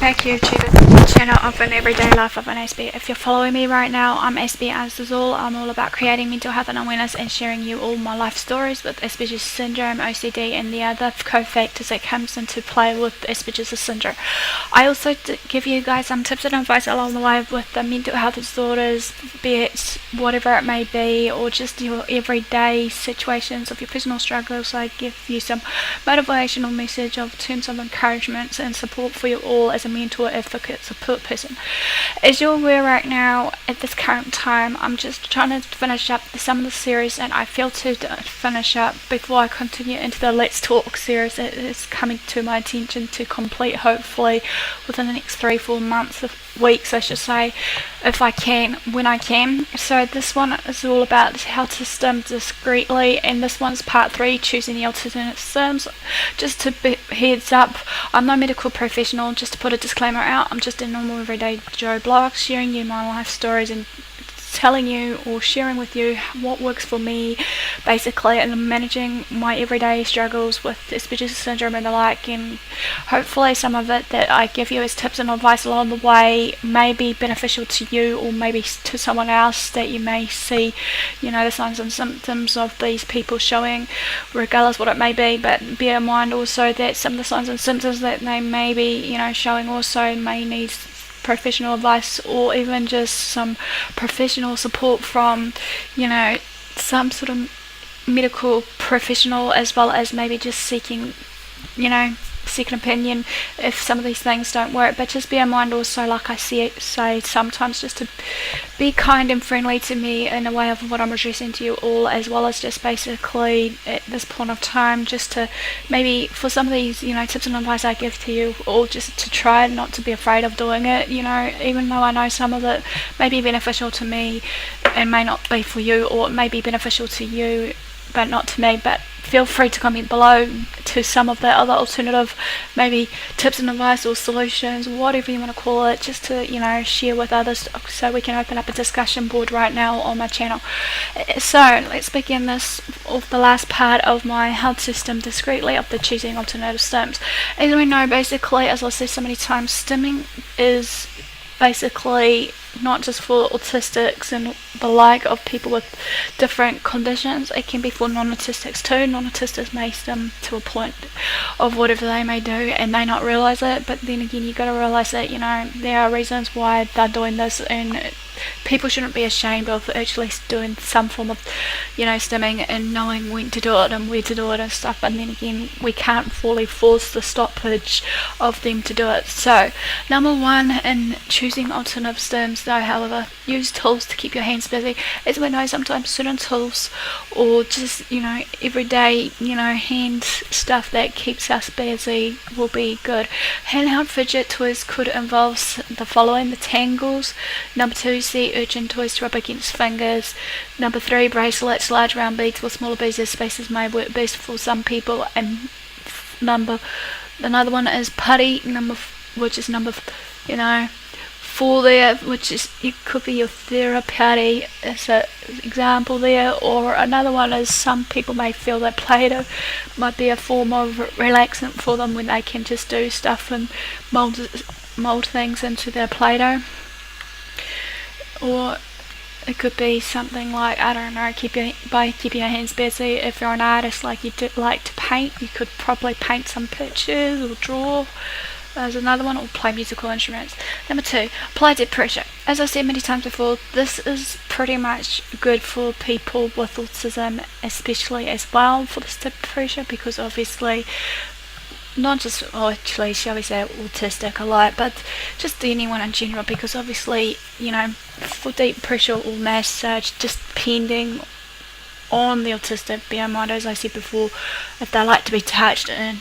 back YouTube. It's the channel of an everyday life of an Aspie. If you're following me right now, I'm AspieAnswersAll. I'm all about creating mental health and awareness and sharing you all my life stories with Asperger's syndrome, OCD, and the other co-factors that comes into play with Asperger's syndrome. I also give you guys some tips and advice along the way with the mental health disorders, be it whatever it may be, or just your everyday situations of your personal struggles. I give you some motivational message of terms of encouragement and support for you all as a mentor, advocate, support person. As you're aware right now, at this current time, I'm just trying to finish up some of the series that I feel to finish up before I continue into the Let's Talk series that is coming to my attention to complete, hopefully within the next 3-4 months of weeks, I should say, if I can, when I can. So this one is all about how to stim discreetly, and this one's part 3, choosing the alternate stims. Just to heads up, I'm no medical professional, just to put a disclaimer out. I'm just a normal everyday Joe blog, sharing you my life stories and telling you or sharing with you what works for me, basically, and managing my everyday struggles with Asperger's syndrome and the like. And hopefully some of it that I give you as tips and advice along the way may be beneficial to you, or maybe to someone else that you may see, you know, the signs and symptoms of these people showing, regardless what it may be. But bear in mind also that some of the signs and symptoms that they may be, you know, showing also may need professional advice, or even just some professional support from, you know, some sort of medical professional, as well as maybe just seeking, you know, second opinion if some of these things don't work. But just bear in mind also, like I say sometimes, just to be kind and friendly to me in a way of what I'm addressing to you all, as well as just basically at this point of time, just to maybe for some of these, you know, tips and advice I give to you, or just to try not to be afraid of doing it, you know, even though I know some of it may be beneficial to me and may not be for you, or it may be beneficial to you but not to me. But feel free to comment below to some of the other alternative maybe tips and advice or solutions, whatever you want to call it, just to, you know, share with others, so we can open up a discussion board right now on my channel. So let's begin this of the last part of my how to stim discreetly of the choosing alternative stims. As we know, basically, as I say so many times, stimming is basically not just for autistics and the like of people with different conditions. It can be for non-autistics too. Non-autistics may stim to a point of whatever they may do and they not realise it, but then again, you got to realise that, you know, there are reasons why they're doing this, and people shouldn't be ashamed of actually doing some form of, you know, stimming and knowing when to do it and where to do it and stuff. And then again, we can't fully force the stoppage of them to do it. So number one in choosing alternative stims, though, however, use tools to keep your hands busy. As we know, sometimes certain tools, or just, you know, everyday, you know, hand stuff that keeps us busy will be good. Handheld fidget toys could involve the following: the tangles. Number 2, sea urchin toys to rub against fingers. Number 3, bracelets, large round beads with smaller beads as spaces may work best for some people. And another one is putty, which is number, you know, 4 there, which is, it could be your therapy as an example there. Or another one is, some people may feel that Play-Doh might be a form of relaxant for them when they can just do stuff and mold things into their Play-Doh. Or it could be something like, I don't know, keeping your hands busy. If you're an artist, like you like to paint, you could probably paint some pictures or draw. There's another one, or play musical instruments. Number 2, apply deep pressure. As I said many times before, this is pretty much good for people with autism, especially as well, for the deep pressure, because obviously not just, actually, shall we say autistic alike, but just anyone in general, because obviously, you know, for deep pressure or massage, just depending on the autistic, bear in mind, as I said before, if they like to be touched and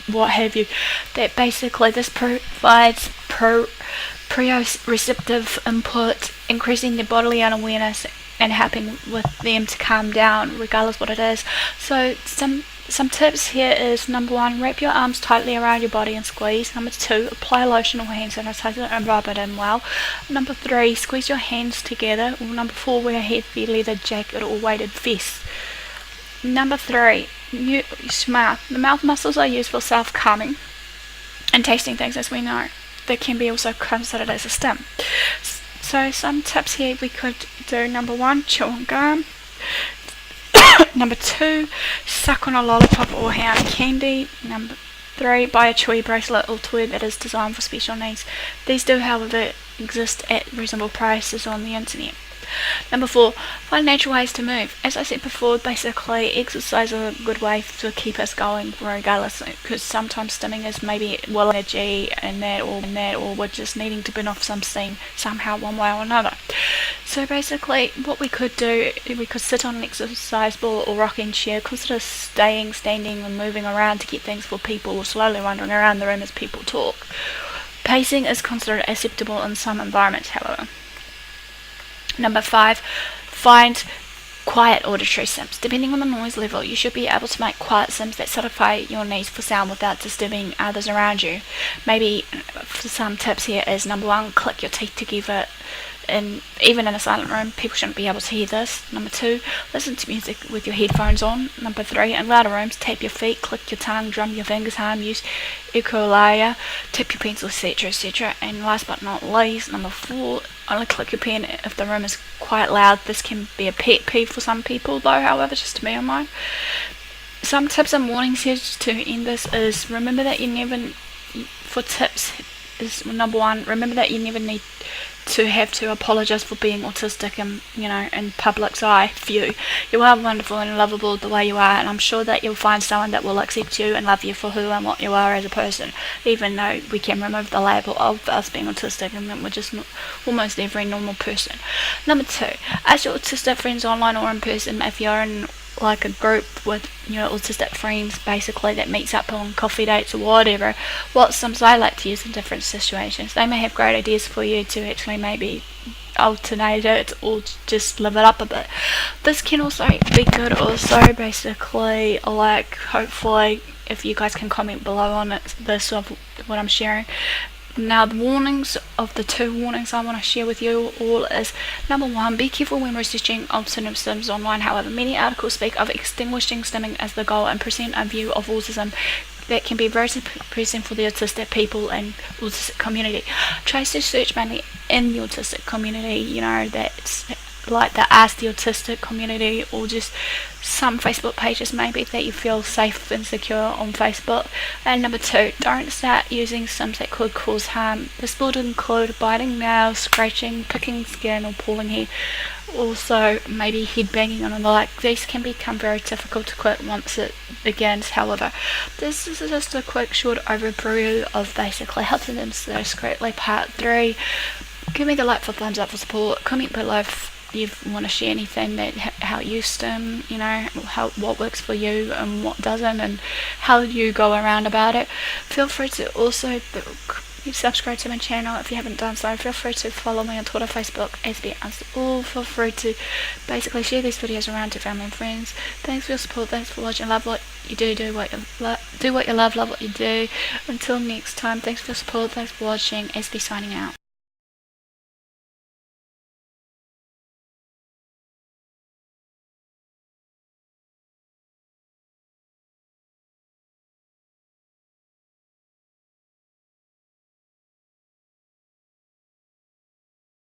what have you, that basically this provides proprioceptive input, increasing their bodily unawareness and helping with them to calm down, regardless what it is. So some tips here is: number 1, wrap your arms tightly around your body and squeeze. Number 2, apply lotion or hand sanitizer and rub it in well. Number 3, squeeze your hands together. Or number 4, wear a heavy leather jacket or weighted vest. Number 3, use mouth. The mouth muscles are used for self-calming. and tasting things, as we know, that can be also considered as a stim. So some tips here we could do: number 1, chew on gum. Number 2, suck on a lollipop or hard candy. Number 3, buy a chewy bracelet or toy that is designed for special needs. These do, however, exist at reasonable prices on the internet. Number 4, find natural ways to move. As I said before, basically exercise is a good way to keep us going regardless, because sometimes stimming is maybe energy and that, or we're just needing to burn off some steam somehow, one way or another. So basically what we could do, we could sit on an exercise ball or rocking chair. Consider staying, standing and moving around to get things for people, or slowly wandering around the room as people talk. Pacing is considered acceptable in some environments, however. Number 5, find quiet auditory stims. Depending on the noise level, you should be able to make quiet stims that satisfy your needs for sound without disturbing others around you. Maybe for some tips here is: number 1, click your teeth together. Even in a silent room, people shouldn't be able to hear this. Number 2, listen to music with your headphones on. Number 3, in louder rooms, tap your feet, click your tongue, drum your fingers, hum, use echolalia, tap your pencil, etc., etc. And last but not least, number 4, only click your pen if the room is quite loud. This can be a pet peeve for some people, though, however, just to be on mine. Some tips and warnings here to end this is: remember that you never, for tips, is number 1, remember that you never need to have to apologise for being autistic and, in public's eye view. You are wonderful and lovable the way you are, and I'm sure that you'll find someone that will accept you and love you for who and what you are as a person, even though we can remove the label of us being autistic and that we're just almost every normal person. Number 2, ask your autistic friends online or in person, if you're in like a group with autistic friends basically that meets up on coffee dates or whatever, what stims I like to use in different situations. They may have great ideas for you to actually maybe alternate it or just live it up a bit. This can also be good also, basically, like, hopefully if you guys can comment below on it, this of what I'm sharing. Now, the warnings of the 2 warnings I want to share with you all is: number 1, be careful when researching alternative stims online. However, many articles speak of extinguishing stimming as the goal and present a view of autism that can be very depressing for the autistic people and autistic community. Try to search mainly in the autistic community, that's like the Ask the Autistic community, or just some Facebook pages maybe that you feel safe and secure on Facebook. And number 2, don't start using stims that could cause harm. This would include biting nails, scratching, picking skin, or pulling hair. Also maybe head banging on the like. These can become very difficult to quit once it begins. However, this is just a quick short overview of basically Alternate Stims Discretely Part 3. Give me the like for thumbs up for support. Comment below if you want to share anything that how you stim, what works for you and what doesn't, and how you go around about it. Feel free to also subscribe to my channel if you haven't done so. Feel free to follow me on Twitter, Facebook, AspieAnswersAll. Feel free to basically share these videos around to family and friends. Thanks for your support. Thanks for watching. Love what you do. Do what you love what you do. Until next time, thanks for your support. Thanks for watching. Aspie signing out.